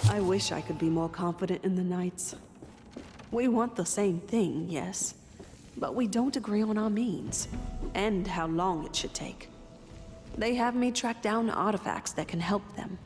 I wish I could be more confident in the knights. We want the same thing, yes, but we don't agree on our means, and how long it should take. They have me track down artifacts that can help them.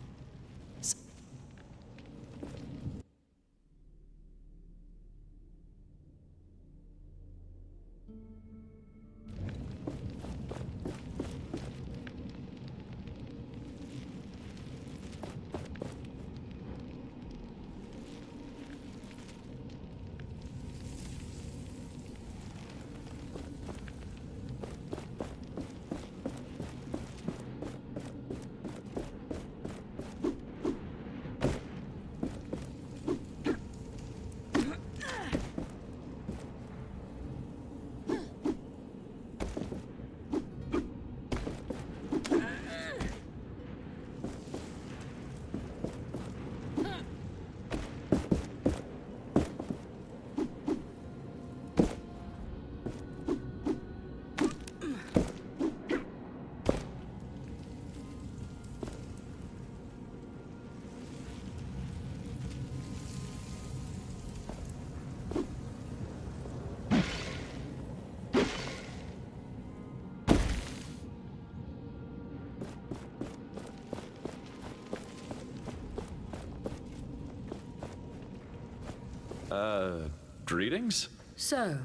Greetings? So,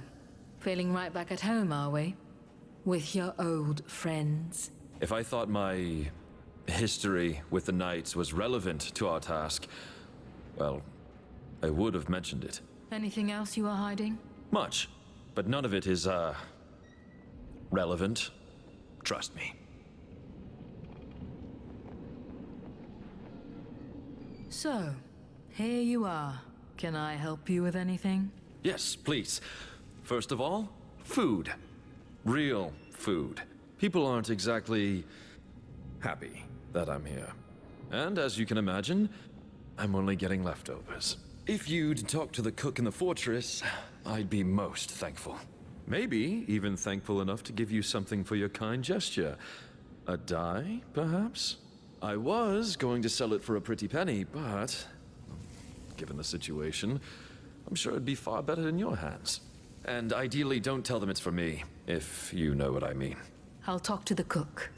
feeling right back at home, are we? With your old friends? If I thought my history with the Knights was relevant to our task, well, I would have mentioned it. Anything else you are hiding? Much, but none of it is, relevant. Trust me. So, here you are. Can I help you with anything? Yes, please. First of all, food. Real food. People aren't exactly happy that I'm here. And as you can imagine, I'm only getting leftovers. If you'd talk to the cook in the fortress, I'd be most thankful. Maybe even thankful enough to give you something for your kind gesture. A dye, perhaps? I was going to sell it for a pretty penny, but given the situation, I'm sure it'd be far better in your hands. And ideally, don't tell them it's for me, if you know what I mean. I'll talk to the cook.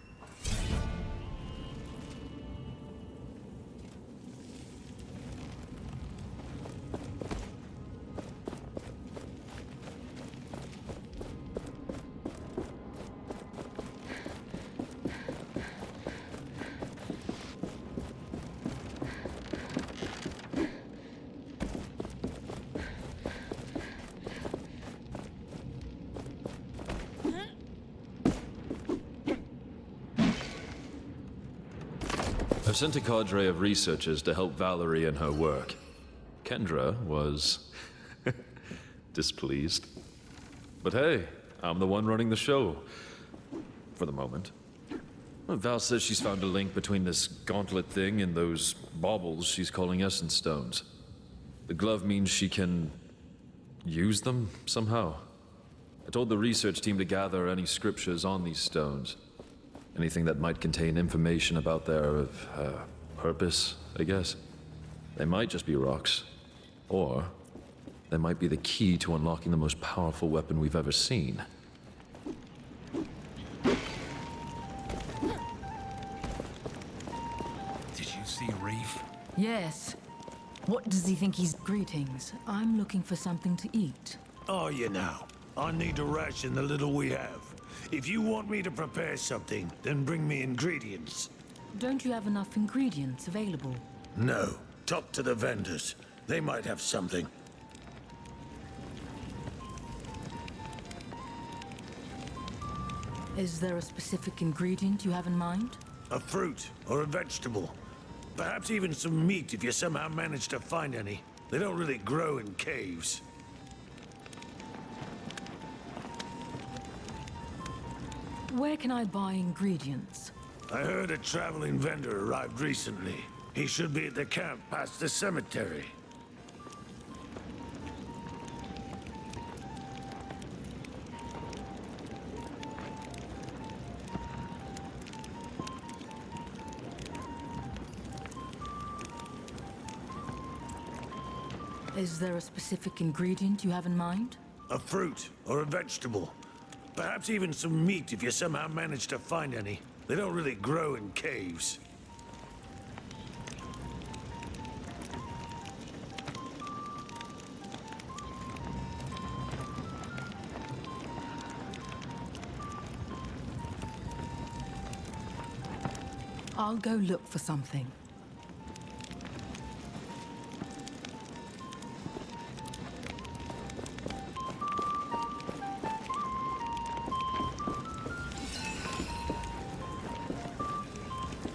I've sent a cadre of researchers to help Valerie in her work. Kendra was displeased. But hey, I'm the one running the show. For the moment. Well, Val says she's found a link between this gauntlet thing and those baubles she's calling essence stones. The glove means she can use them somehow. I told the research team to gather any scriptures on these stones. Anything that might contain information about their purpose, I guess. They might just be rocks. Or they might be the key to unlocking the most powerful weapon we've ever seen. Did you see Reef? Yes. What does he think he's... Greetings. I'm looking for something to eat. Are you now? I need to ration the little we have. If you want me to prepare something, then bring me ingredients. Don't you have enough ingredients available? No. Talk to the vendors. They might have something. Is there a specific ingredient you have in mind? A fruit or a vegetable. Perhaps even some meat if you somehow manage to find any. They don't really grow in caves. Where can I buy ingredients? I heard a traveling vendor arrived recently. He should be at the camp past the cemetery. Is there a specific ingredient you have in mind? A fruit or a vegetable. Perhaps even some meat if you somehow manage to find any. They don't really grow in caves. I'll go look for something.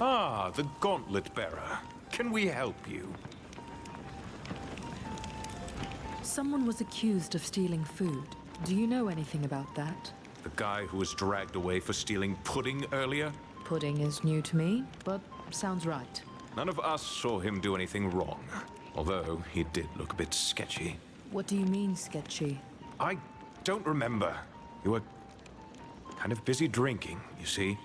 Ah, the gauntlet bearer. Can we help you? Someone was accused of stealing food. Do you know anything about that? The guy who was dragged away for stealing pudding earlier? Pudding is new to me, but sounds right. None of us saw him do anything wrong. Although, he did look a bit sketchy. What do you mean, sketchy? I don't remember. You were kind of busy drinking, you see.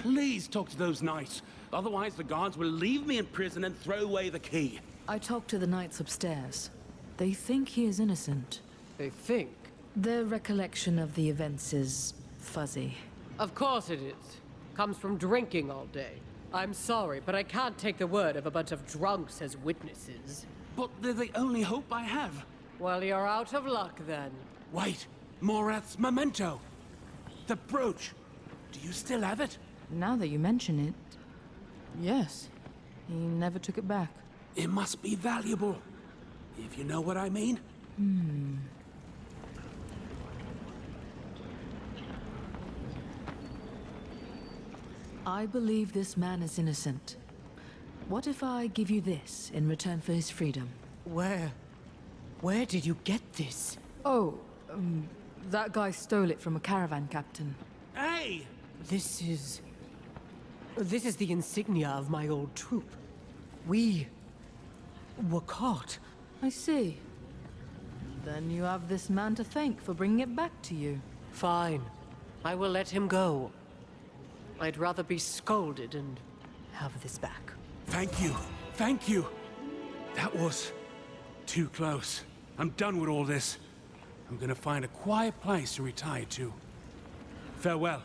Please talk to those knights. Otherwise, the guards will leave me in prison and throw away the key. I talked to the knights upstairs. They think he is innocent. They think? Their recollection of the events is fuzzy. Of course it is. Comes from drinking all day. I'm sorry, but I can't take the word of a bunch of drunks as witnesses. But they're the only hope I have. Well, you're out of luck then. Wait, Morath's memento. The brooch. Do you still have it? Now that you mention it, yes. He never took it back. It must be valuable, if you know what I mean. I believe this man is innocent. What if I give you this in return for his freedom? Where did you get this? Oh, that guy stole it from a caravan captain. Hey! This is the insignia of my old troop. We were caught. I see. Then you have this man to thank for bringing it back to you. Fine. I will let him go. I'd rather be scolded and have this back. Thank you. Thank you. That was too close. I'm done with all this. I'm gonna find a quiet place to retire to. Farewell.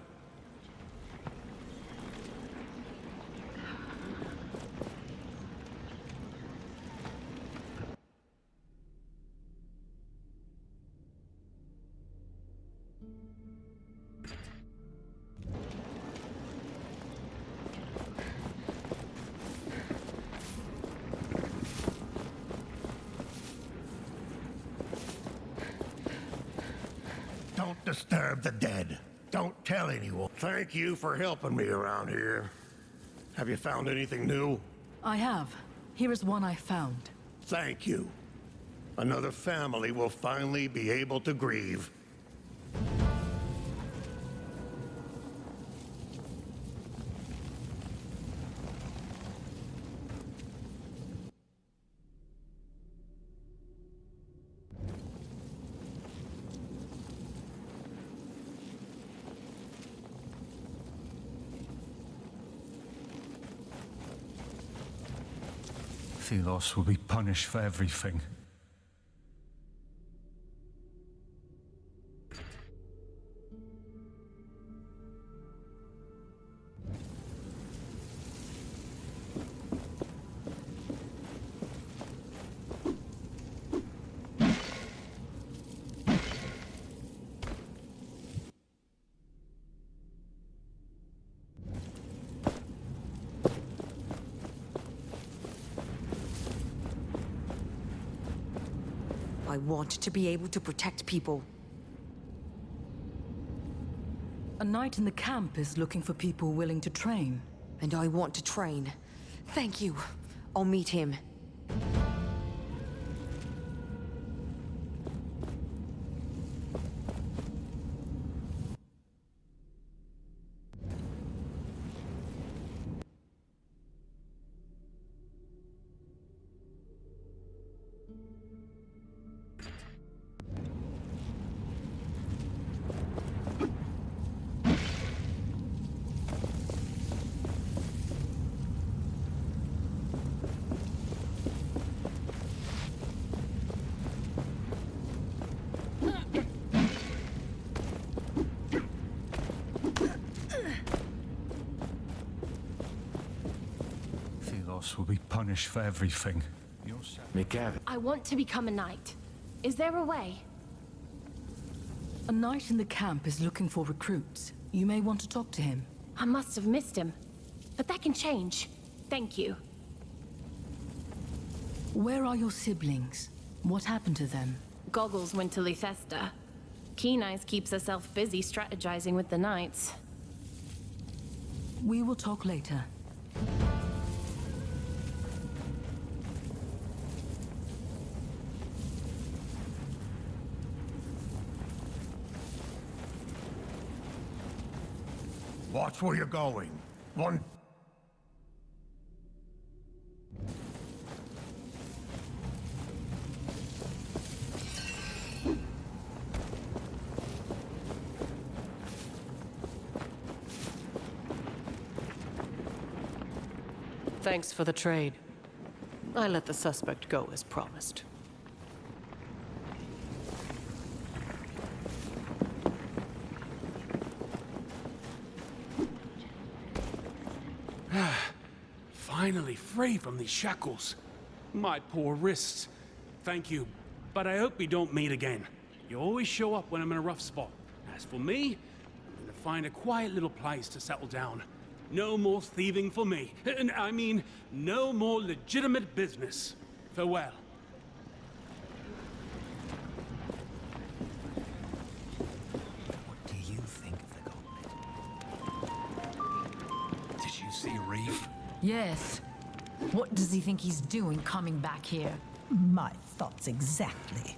Don't disturb the dead. Don't tell anyone. Thank you for helping me around here. Have you found anything new? I have. Here is one I found. Thank you. Another family will finally be able to grieve. Thelos will be punished for everything. I want to be able to protect people. A knight in the camp is looking for people willing to train. And I want to train. Thank you. I'll meet him. loss will be punished for everything. McGavin. I want to become a knight. Is there a way? A knight in the camp is looking for recruits. You may want to talk to him. I must have missed him. But that can change. Thank you. Where are your siblings? What happened to them? Goggles went to Lythesta. Keen Eyes keeps herself busy strategizing with the knights. We will talk later. Watch where you're going. One... Thanks for the trade. I let the suspect go as promised. Finally free from these shackles. My poor wrists. Thank you, but I hope we don't meet again. You always show up when I'm in a rough spot. As for me, I'm gonna find a quiet little place to settle down. No more thieving for me. And I mean, no more legitimate business. Farewell. What do you think of the gauntlet? Did you see Reef? Yes. What does he think he's doing coming back here? My thoughts exactly.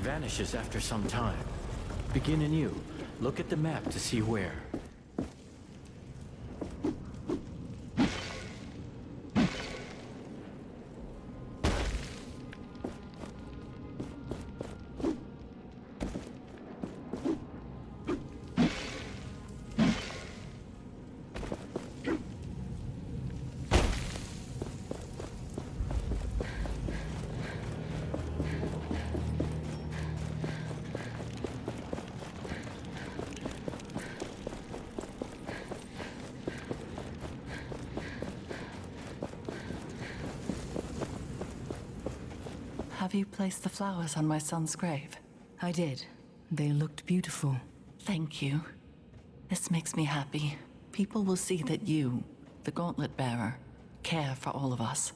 Vanishes after some time. Begin anew. Look at the map to see where. Have you placed the flowers on my son's grave? I did. They looked beautiful. Thank you. This makes me happy. People will see that you, the gauntlet bearer, care for all of us.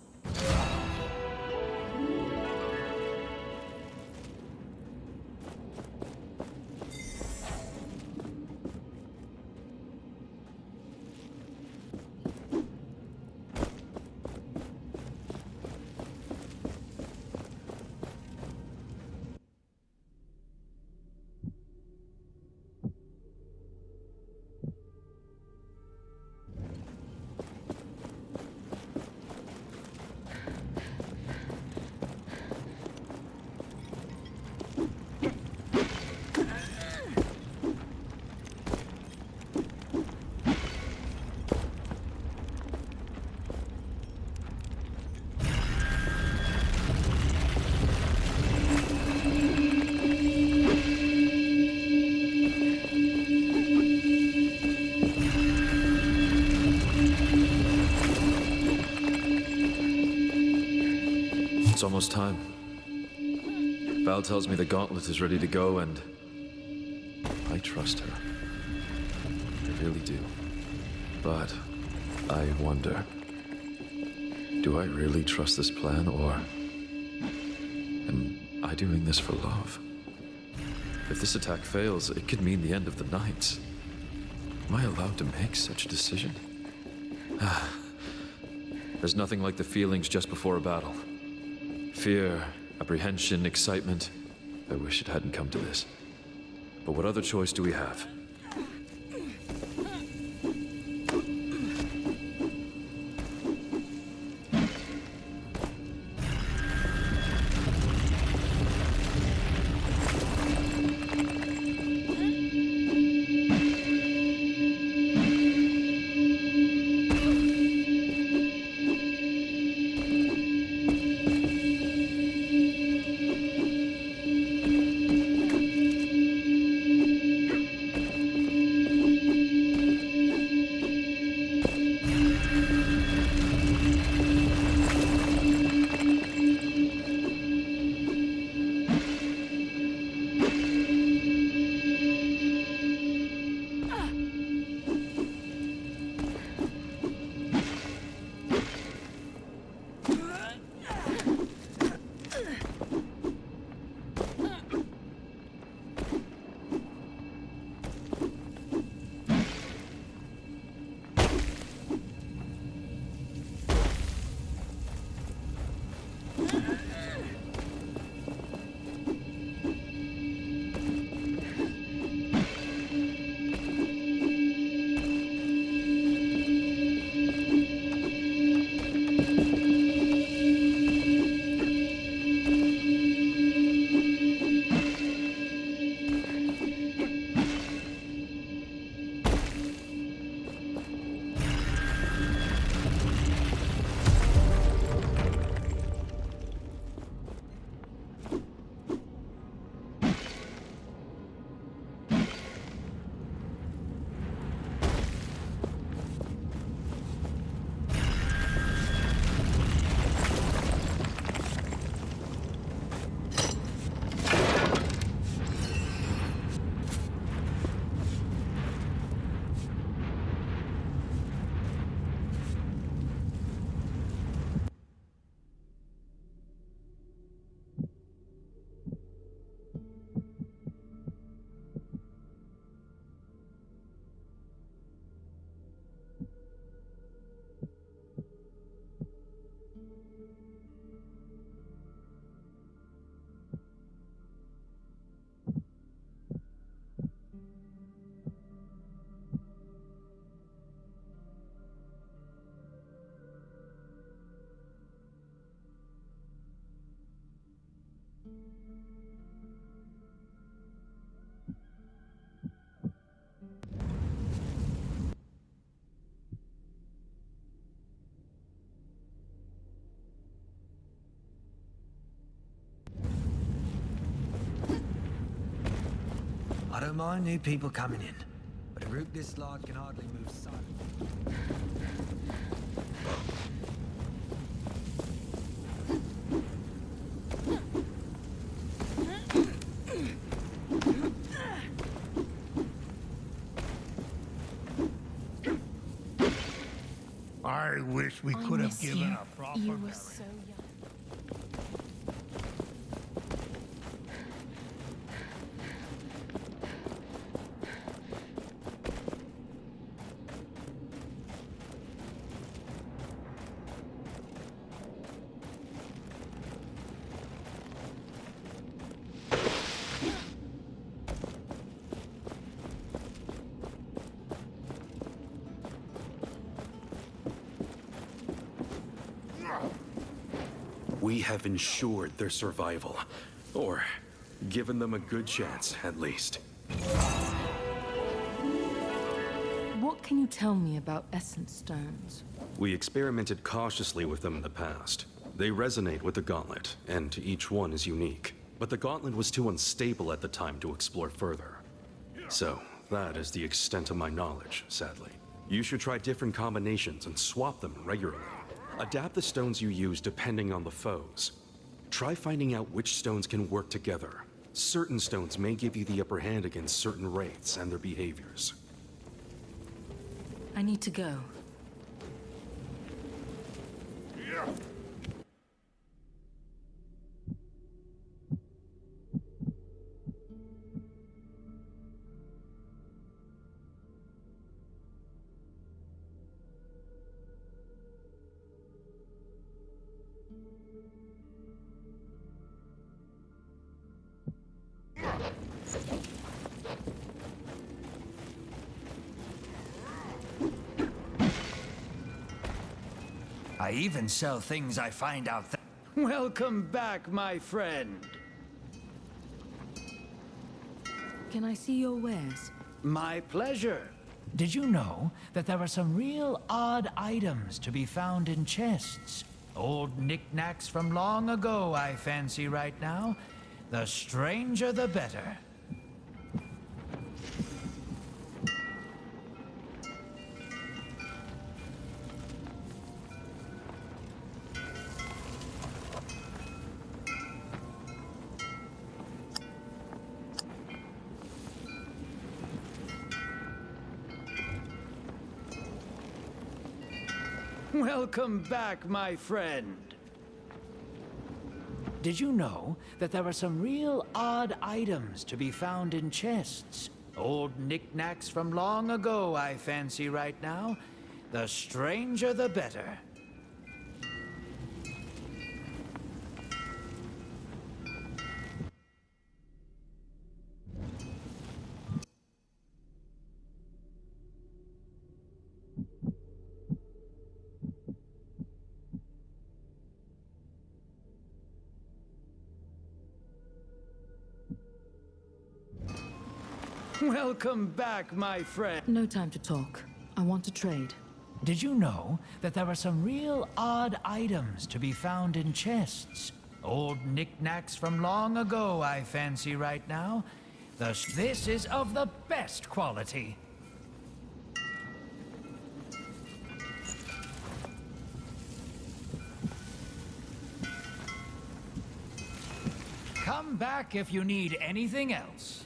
It's almost time. Val tells me the gauntlet is ready to go, and I trust her. I really do. But I wonder, do I really trust this plan, or am I doing this for love? If this attack fails, it could mean the end of the Knights. Am I allowed to make such a decision? There's nothing like the feelings just before a battle. Fear, apprehension, excitement. I wish it hadn't come to this. But what other choice do we have? I don't mind new people coming in, but a group this large can hardly move silently. I wish we could have given a proper You were burial. so young. We have ensured their survival. Or given them a good chance, at least. What can you tell me about essence stones? We experimented cautiously with them in the past. They resonate with the gauntlet, and each one is unique. But the gauntlet was too unstable at the time to explore further. So, that is the extent of my knowledge, sadly. You should try different combinations and swap them regularly. Adapt the stones you use depending on the foes. Try finding out which stones can work together. Certain stones may give you the upper hand against certain wraiths and their behaviors. I need to go. I even sell things I find out there. Welcome back, my friend. Can I see your wares? My pleasure. Did you know that there are some real odd items to be found in chests? Old knickknacks from long ago, I fancy right now. The stranger, the better. Welcome back, my friend. Did you know that there are some real odd items to be found in chests? Old knickknacks from long ago, I fancy right now. The stranger, the better. Welcome back, my friend. No time to talk. I want to trade. Did you know that there are some real odd items to be found in chests? Old knickknacks from long ago, I fancy right now. This is of the best quality. Come back if you need anything else.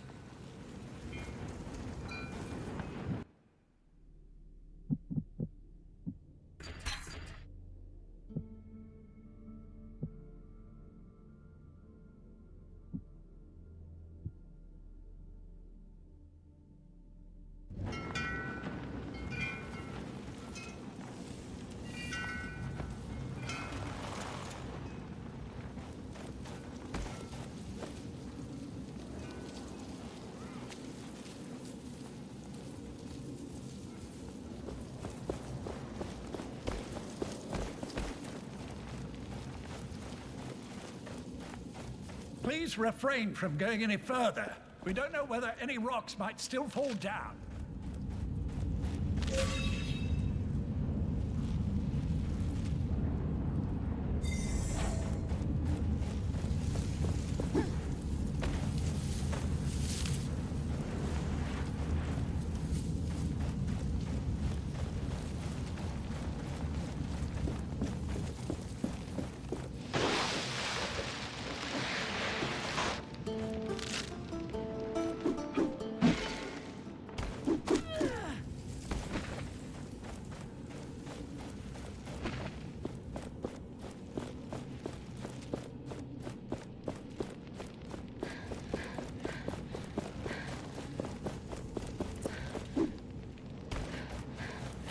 Please refrain from going any further. We don't know whether any rocks might still fall down.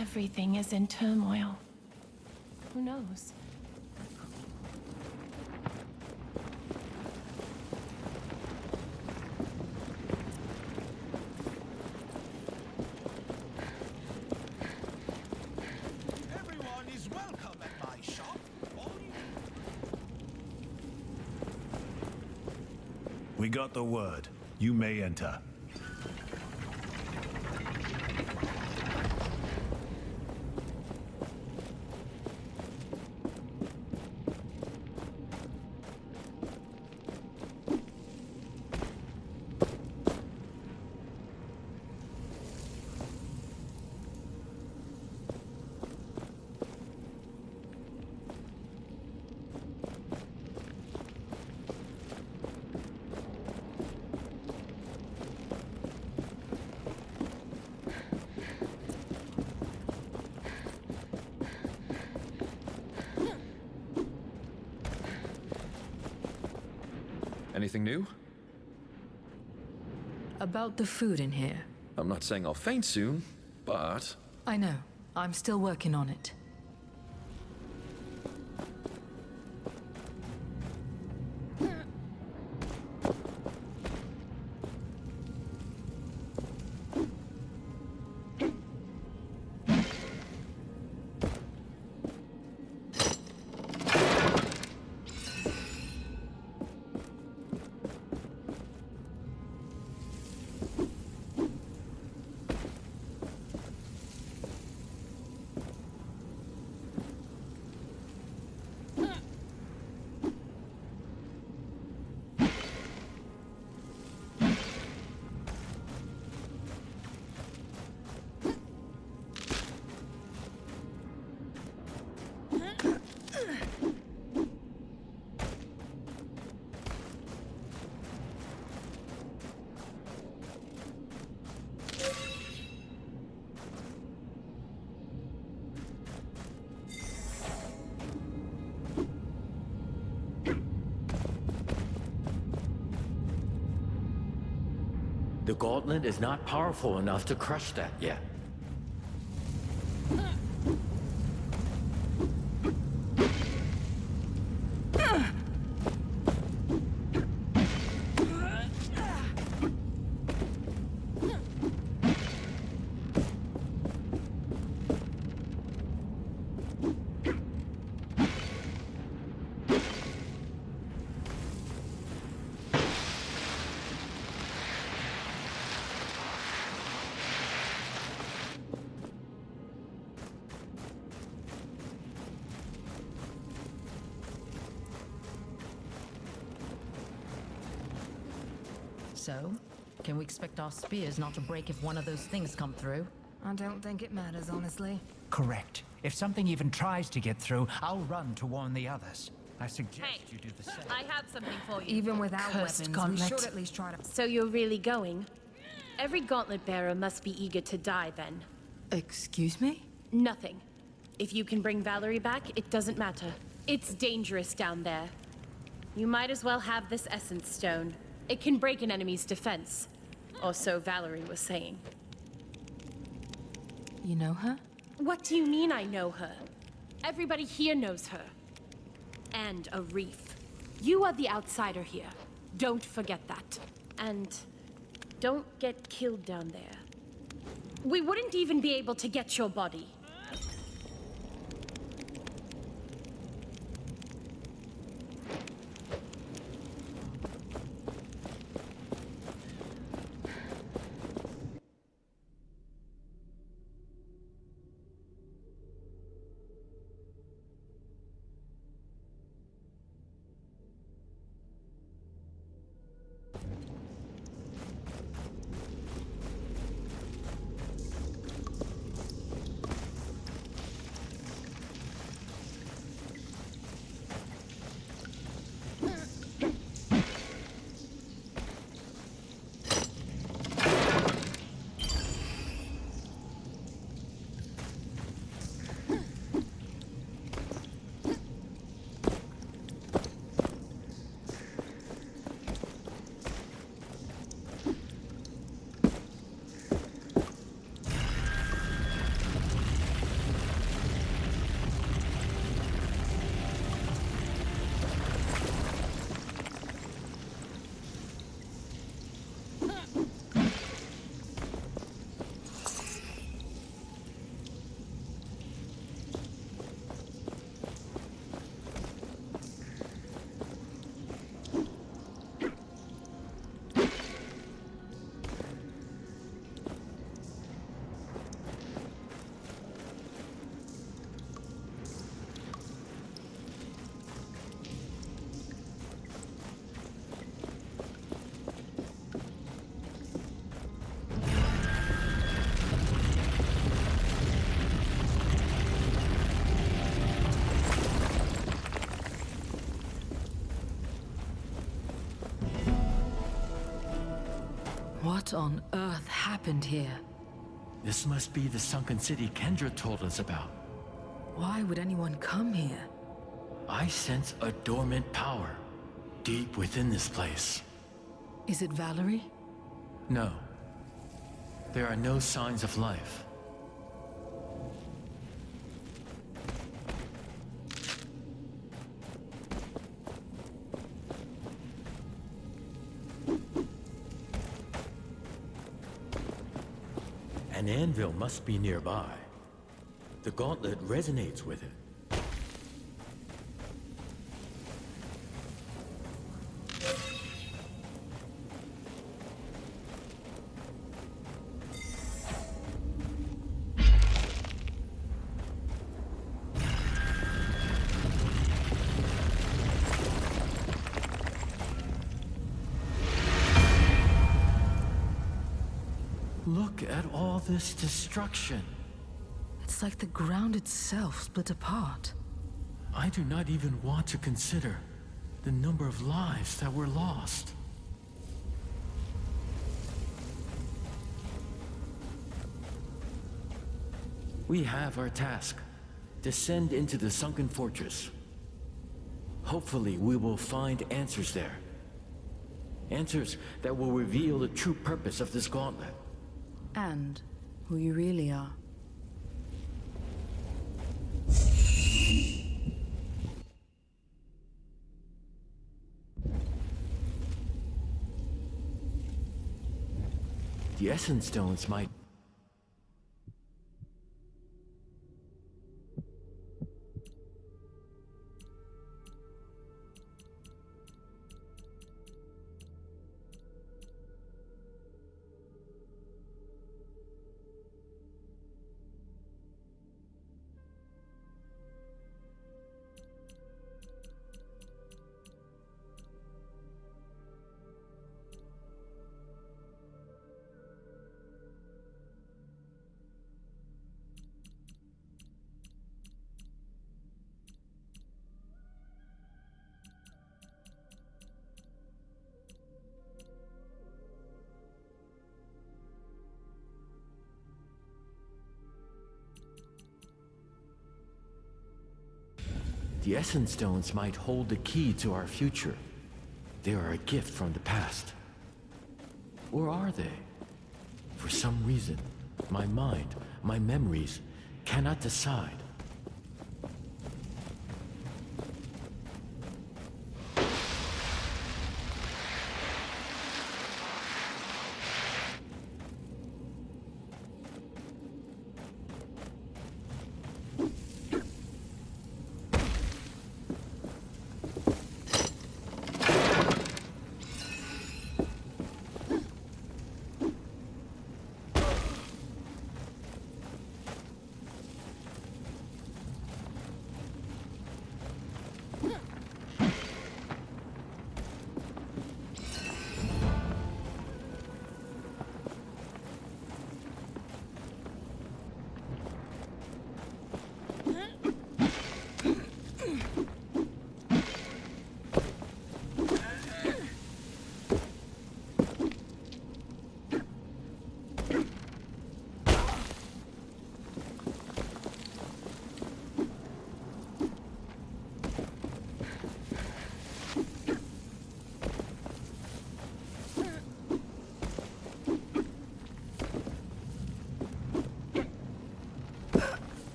Everything is in turmoil. Who knows? Everyone is welcome at my shop. We got the word. You may enter. Anything new? About the food in here. I'm not saying I'll faint soon, but... I know. I'm still working on it. The gauntlet is not powerful enough to crush that yet. So, can we expect our spears not to break if one of those things come through? I don't think it matters, honestly. Correct. If something even tries to get through, I'll run to warn the others. I suggest you do the same. I have something for you. Even without Cursed weapons, gauntlet. we should at least try to... So you're really going? Every gauntlet bearer must be eager to die, then. Excuse me? Nothing. If you can bring Valerie back, it doesn't matter. It's dangerous down there. You might as well have this essence stone. It can break an enemy's defense. Or so Valerie was saying. You know her? What do you mean I know her? Everybody here knows her. And a reef. You are the outsider here. Don't forget that. And don't get killed down there. We wouldn't even be able to get your body. What on earth happened here? This must be the sunken city Kendra told us about. Why would anyone come here? I sense a dormant power. deep within this place. Is it Valerie? No. There are no signs of life. An anvil must be nearby. The gauntlet resonates with it. Look at all this destruction. It's like the ground itself split apart. I do not even want to consider the number of lives that were lost. We have our task. Descend into the sunken fortress. Hopefully we will find answers there. Answers that will reveal the true purpose of this gauntlet. And who you really are. The Essence Stones might... The Essence Stones might hold the key to our future. They are a gift from the past. Or are they? For some reason, my mind, my memories, cannot decide.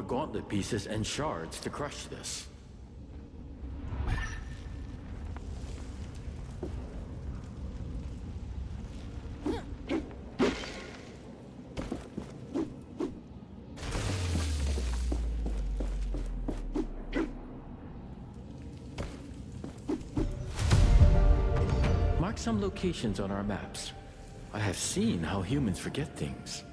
gauntlet pieces and shards to crush this. Mark some locations on our maps. I have seen how humans forget things.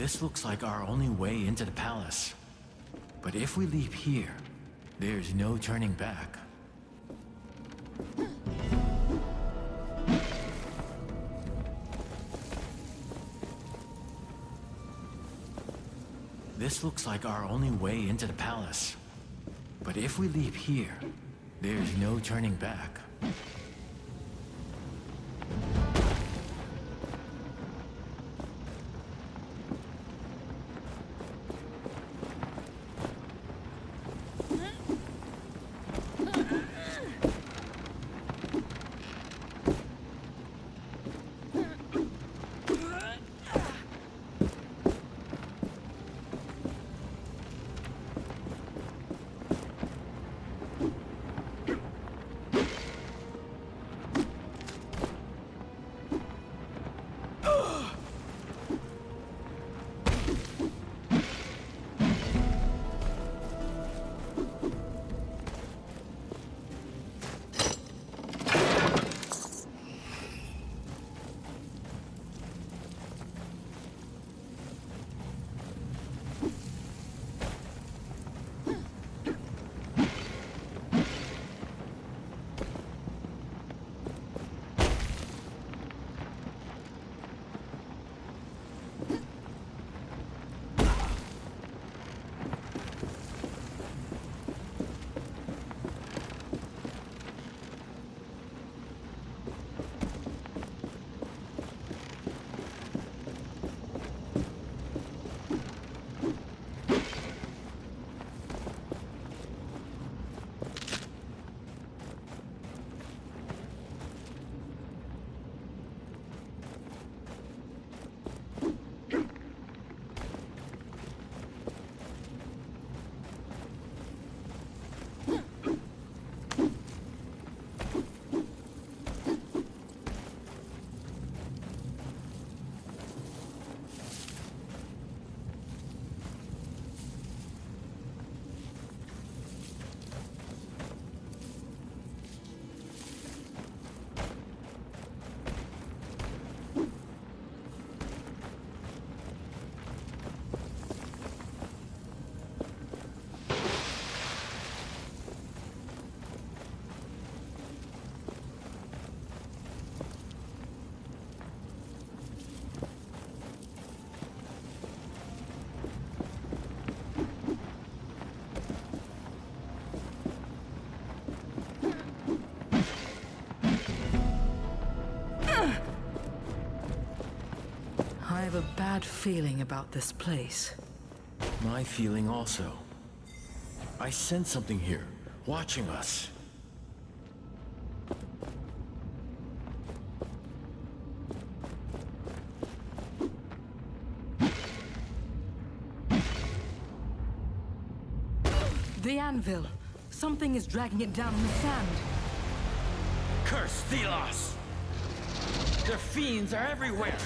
This looks like our only way into the palace. But if we leave here, there's no turning back. This looks like our only way into the palace. But if we leave here, there's no turning back. I have a bad feeling about this place. My feeling also. I sense something here, watching us. The anvil. Something is dragging it down in the sand. Curse Thelos! Their fiends are everywhere!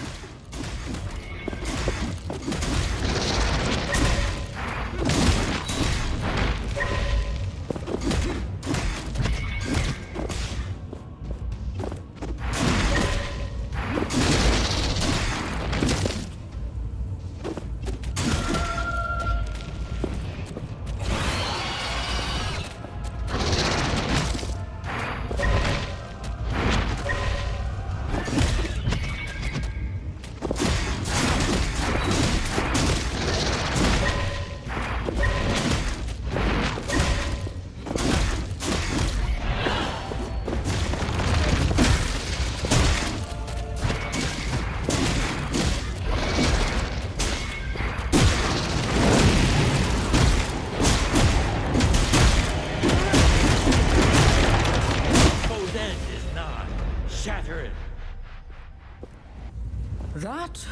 That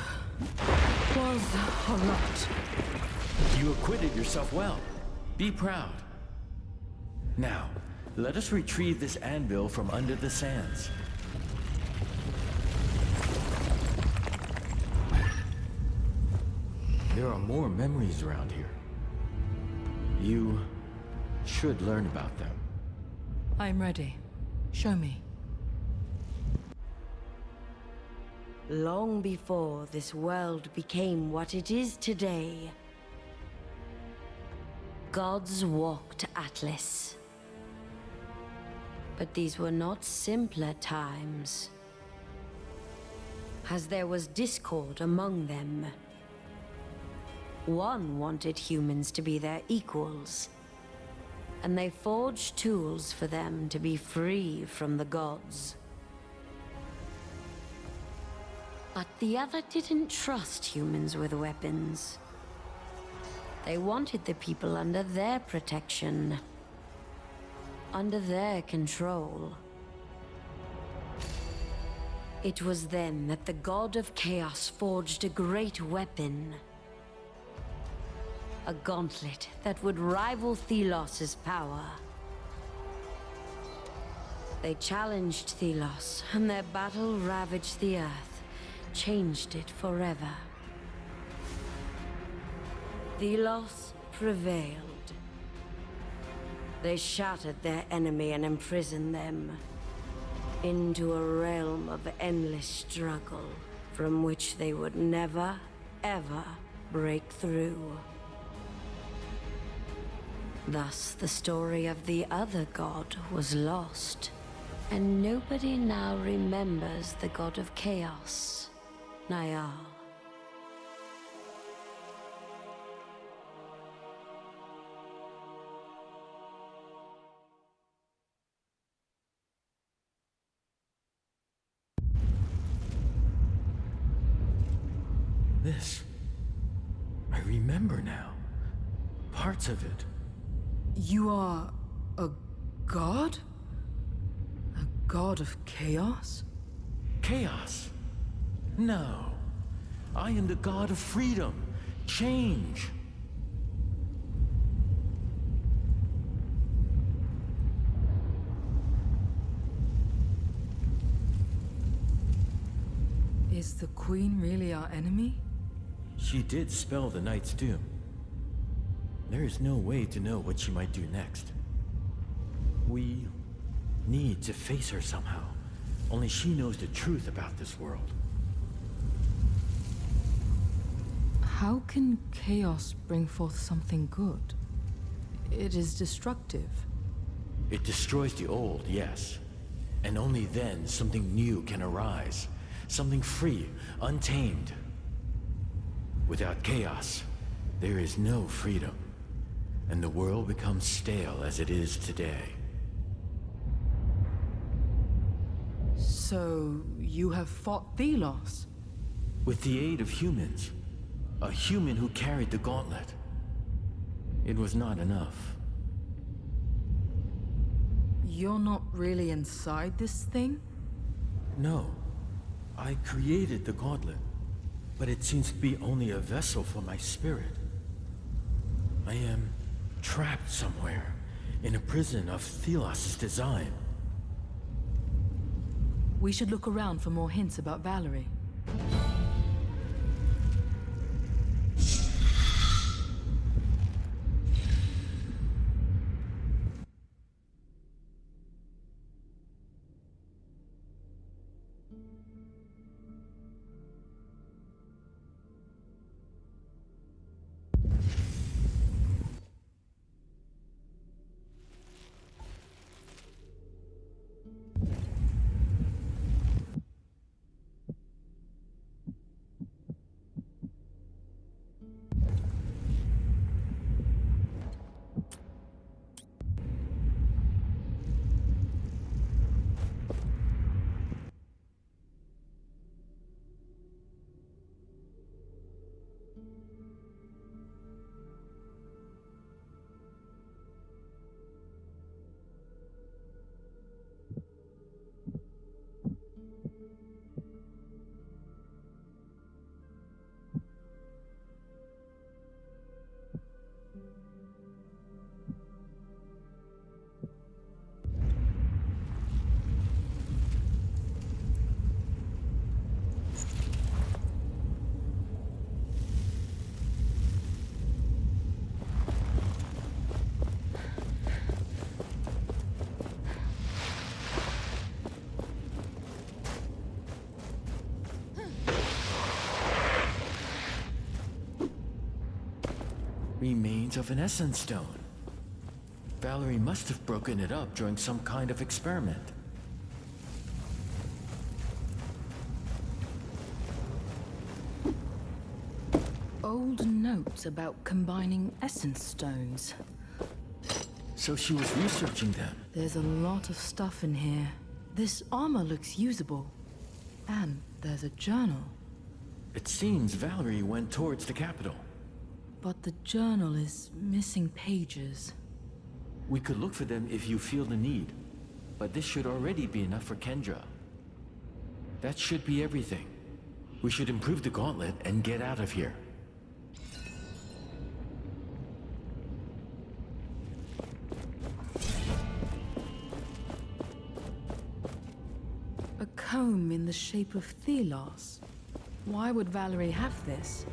was a lot. You acquitted yourself well. Be proud. Now, let us retrieve this anvil from under the sands. There are more memories around here. You should learn about them. I'm ready. Show me. long before this world became what it is today, gods walked Atlas. But these were not simpler times, as there was discord among them. One wanted humans to be their equals, and they forged tools for them to be free from the gods. But the other didn't trust humans with weapons. They wanted the people under their protection, under their control. It was then that the god of chaos forged a great weapon. A gauntlet that would rival Thelos' power. They challenged Thelos, and their battle ravaged the earth, changed it forever. Thelos prevailed. They shattered their enemy and imprisoned them into a realm of endless struggle from which they would never, ever break through. Thus, the story of the other god was lost, and nobody now remembers the god of chaos, Niall. This. I remember now. Parts of it. You are a god? A god of chaos? Chaos? No. I am the god of freedom, change. Is the Queen really our enemy? She did spell the Knight's doom. There is no way to know what she might do next. We need to face her somehow. Only she knows the truth about this world. How can chaos bring forth something good? It is destructive. It destroys the old, yes. And only then something new can arise. Something free, untamed. Without chaos, there is no freedom. And the world becomes stale as it is today. So, you have fought Thelos? With the aid of humans. A human who carried the gauntlet. It was not enough. You're not really inside this thing? No. I created the gauntlet, but it seems to be only a vessel for my spirit. I am trapped somewhere, in a prison of Thelos' design. We should look around for more hints about Valerie. remains of an essence stone. Valerie must have broken it up during some kind of experiment. Old notes about combining essence stones. So she was researching them. There's a lot of stuff in here. This armor looks usable. And there's a journal. It seems Valerie went towards the capital. But the journal is missing pages. We could look for them if you feel the need. But this should already be enough for Kendra. That should be everything. We should improve the gauntlet and get out of here. A comb in the shape of Thelos. Why would Valerie have this?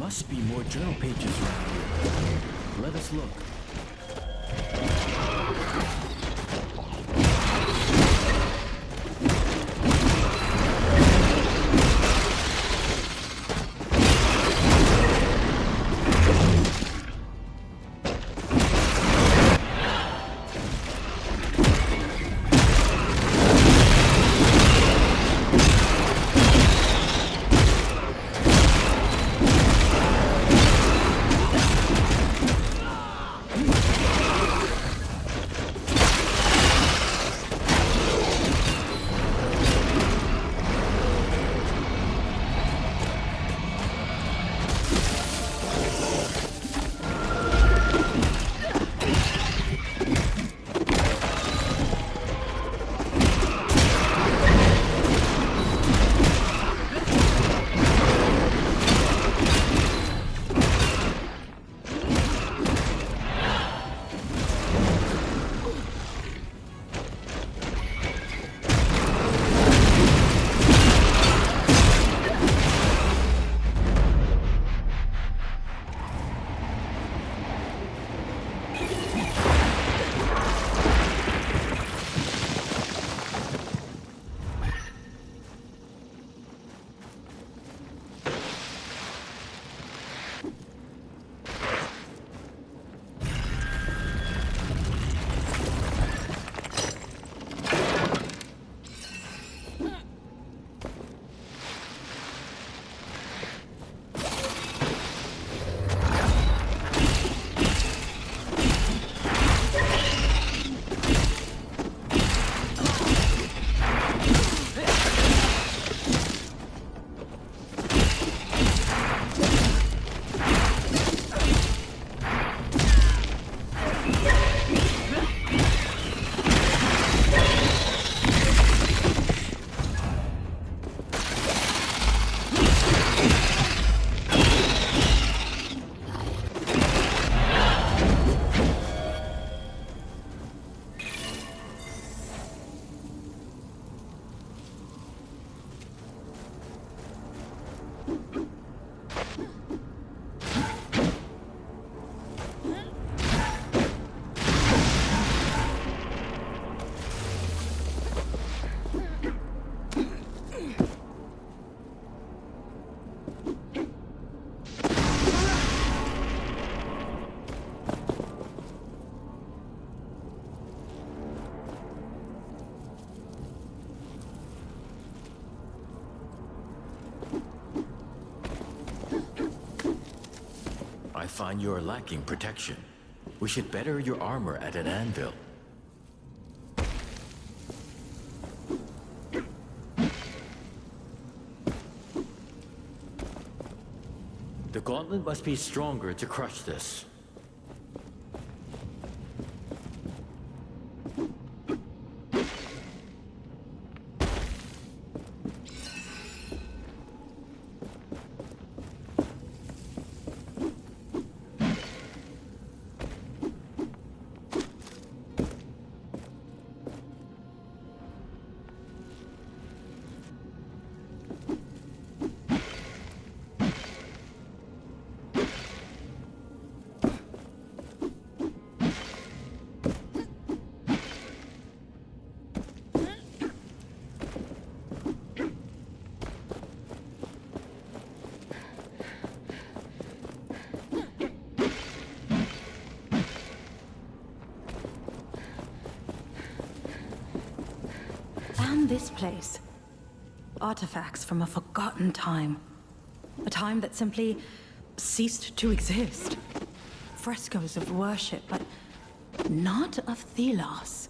must be more journal pages around here. Let us look. I find you're lacking protection. We should better your armor at an anvil. The gauntlet must be stronger to crush this. This place. Artifacts from a forgotten time. A time that simply ceased to exist. Frescoes of worship, but not of Thelos.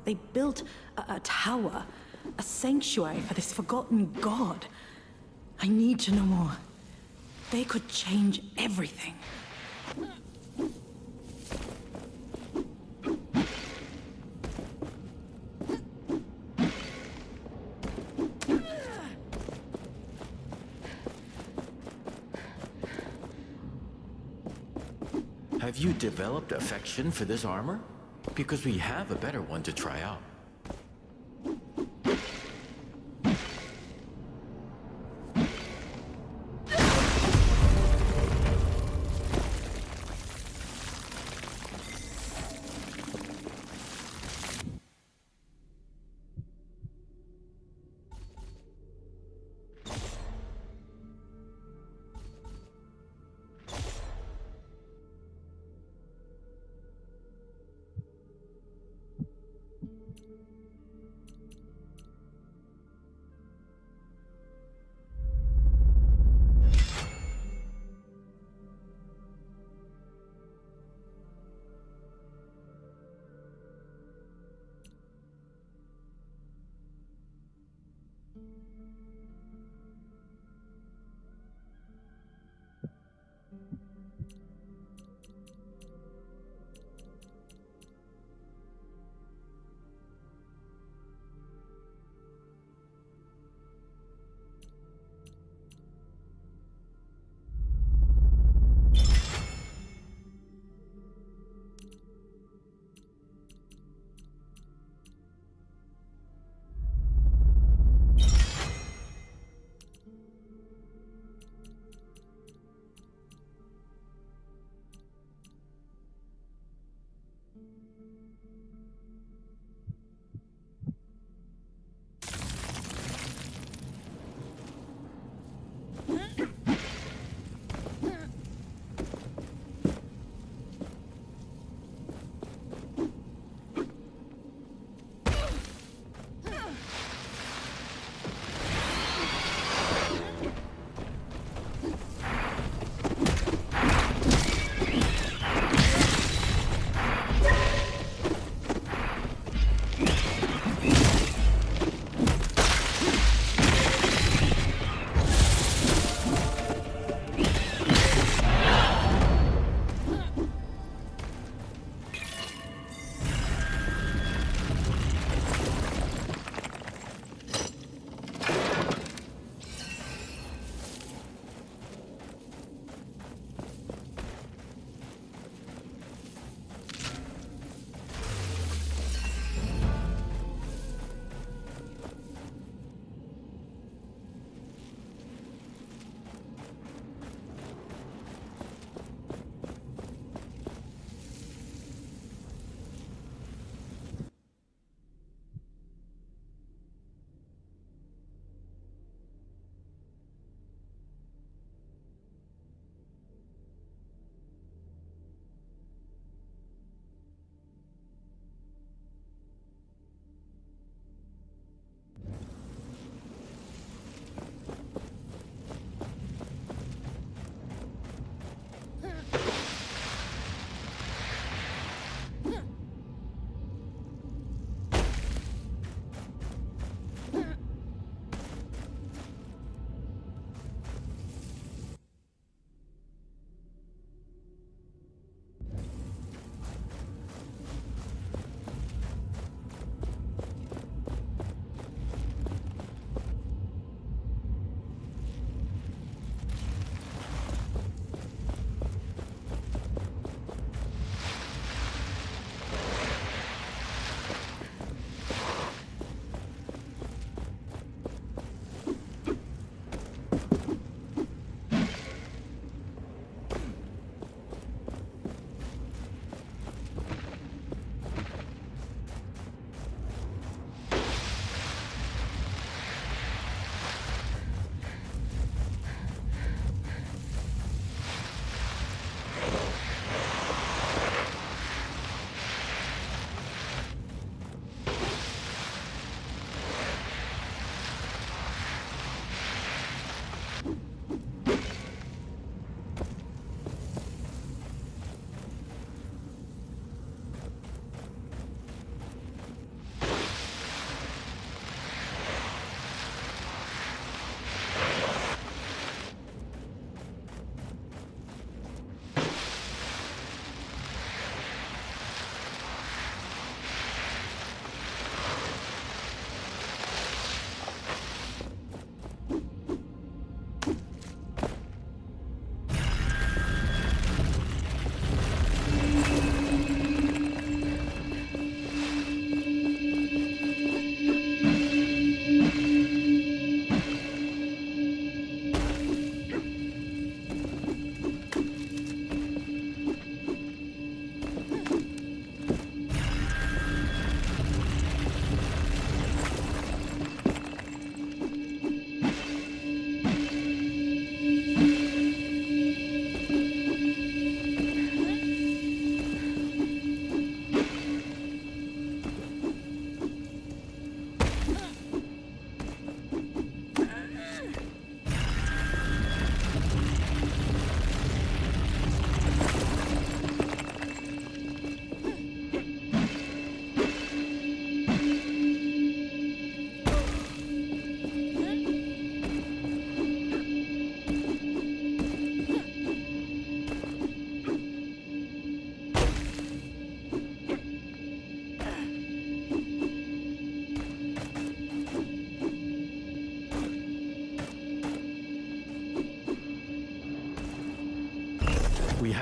They built a tower, a sanctuary for this forgotten god. I need to know more. They could change everything. Have you developed affection for this armor? Because we have a better one to try out.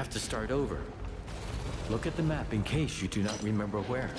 have to start over. Look at the map in case you do not remember where.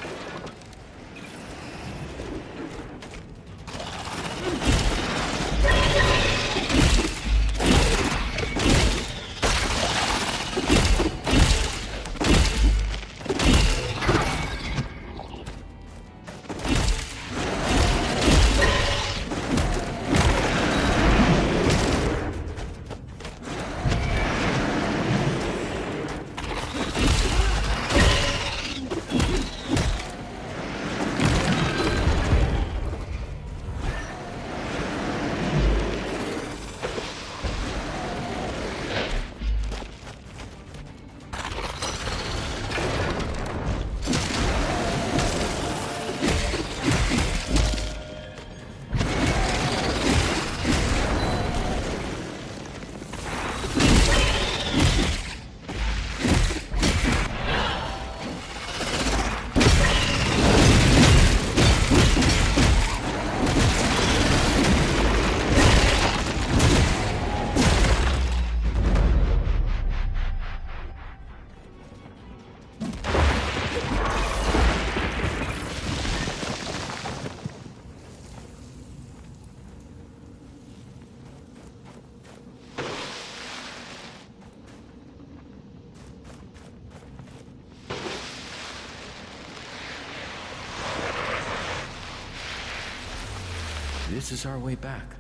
This is our way back.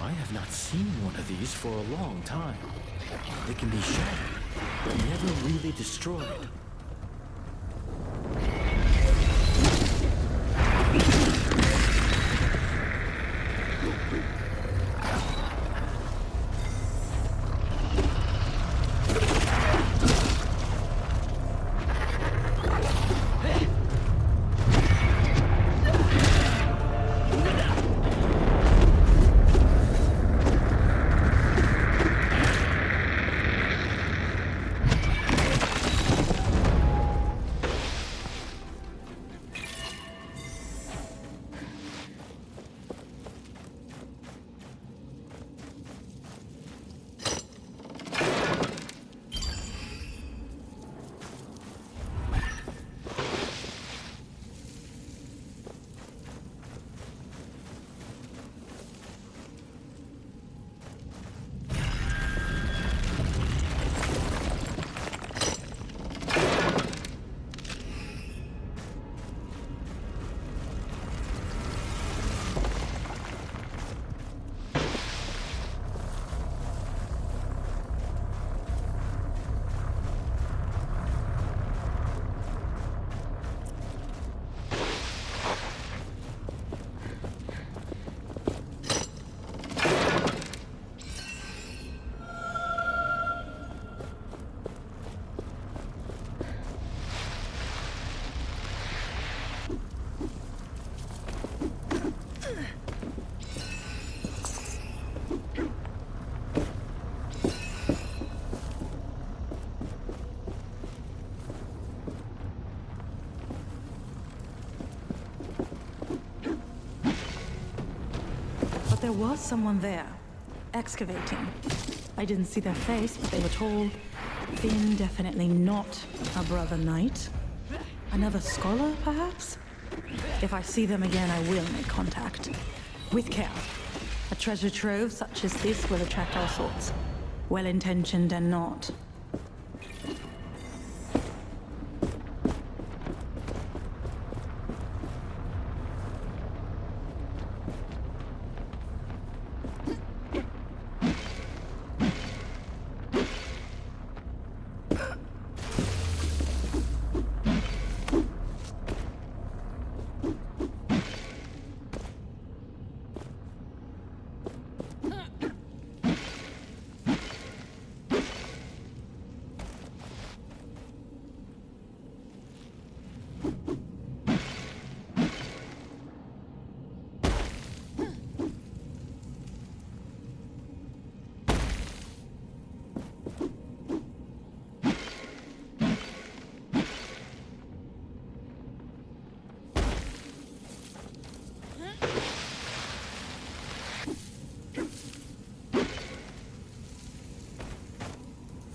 I have not seen one of these for a long time. They can be shattered, but never really destroyed. There was someone there, excavating. I didn't see their face, but they were tall, thin, definitely not a brother knight. Another scholar, perhaps? If I see them again, I will make contact. With care. A treasure trove such as this will attract all sorts. Well-intentioned and not.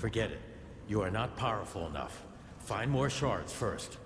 Forget it. You are not powerful enough. Find more shards first.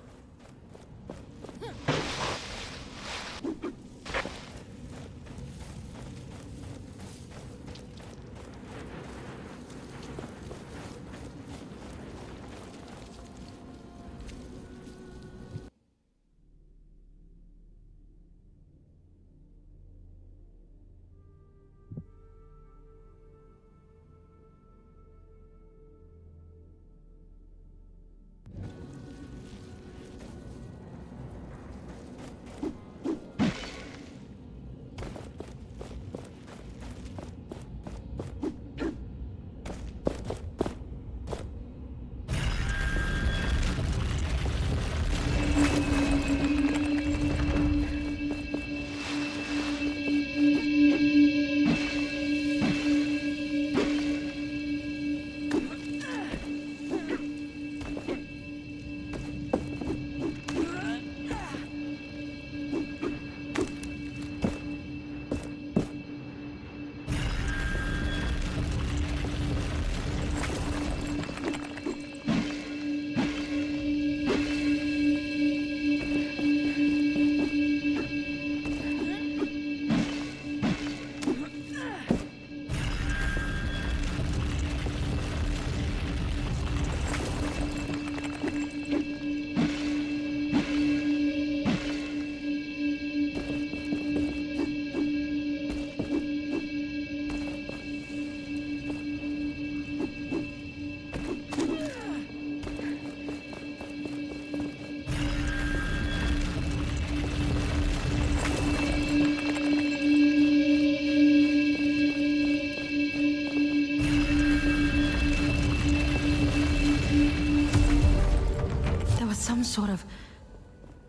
Some sort of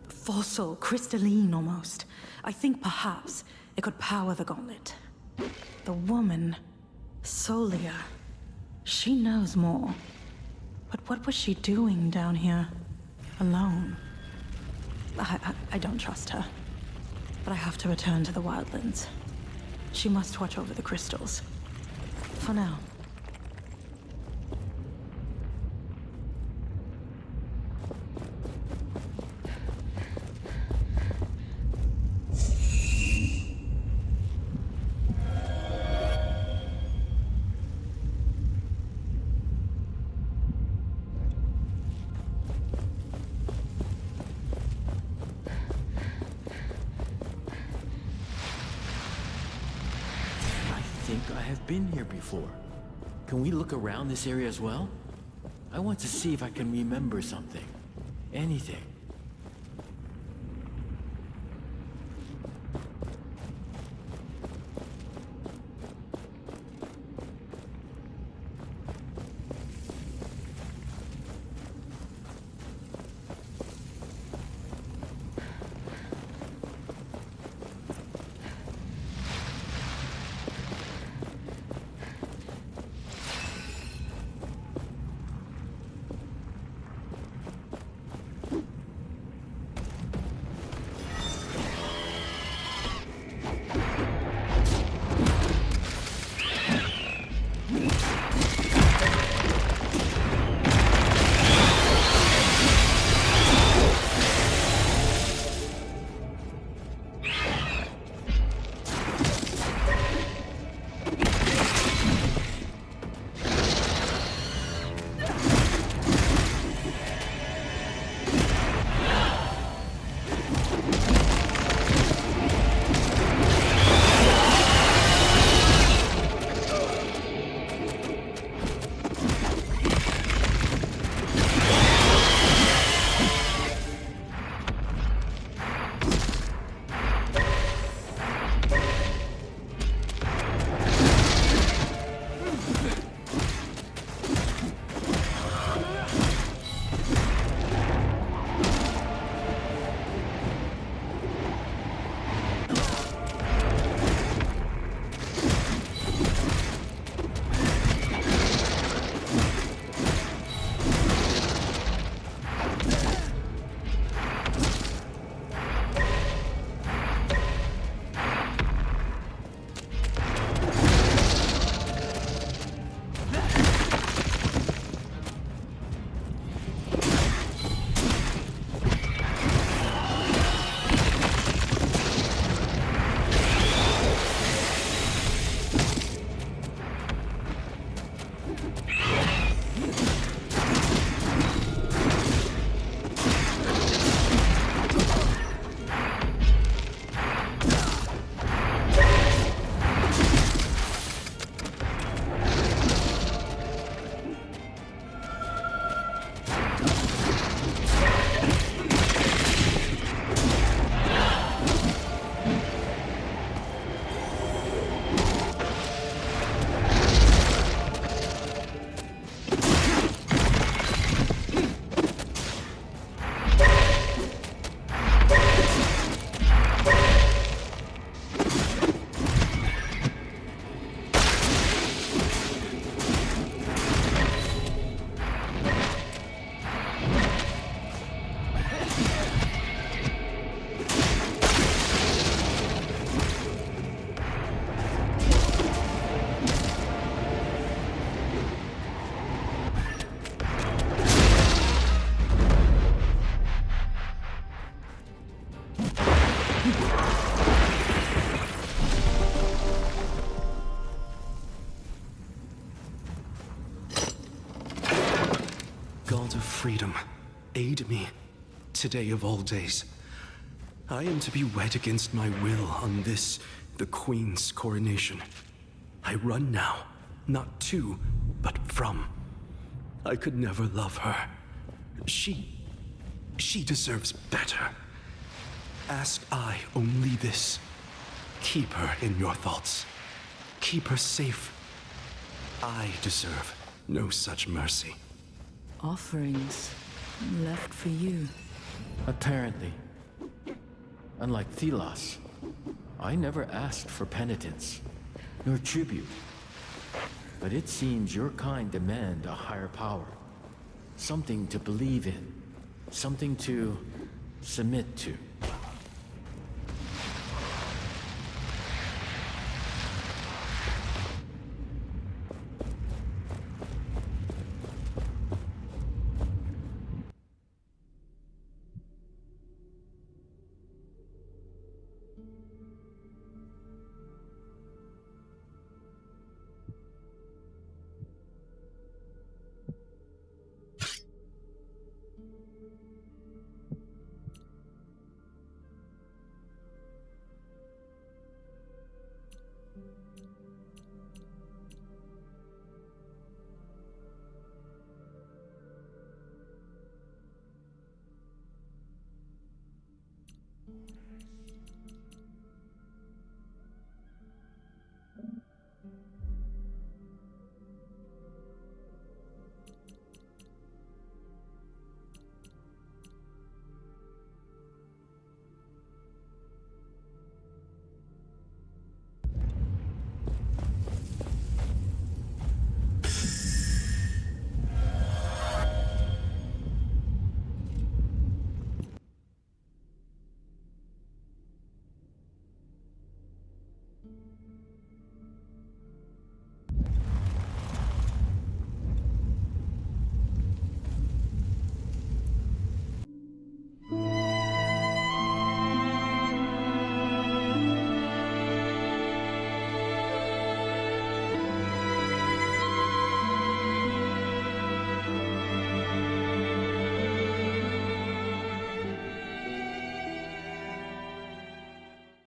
fossil, crystalline almost. I think perhaps it could power the gauntlet. The woman, Solia, she knows more. But what was she doing down here, alone? I don't trust her. But I have to return to the wildlands. She must watch over the crystals. For now. Been here before. Can we look around this area as well? I want to see if I can remember something. Anything. God of freedom, aid me, today of all days. I am to be wed against my will on this, the Queen's coronation. I run now, not to, but from. I could never love her. She deserves better. Ask I only this. Keep her in your thoughts. Keep her safe. I deserve no such mercy. Offerings left for you. Apparently. Unlike Thelos, I never asked for penitence, nor tribute. But it seems your kind demand a higher power. Something to believe in. Something to submit to.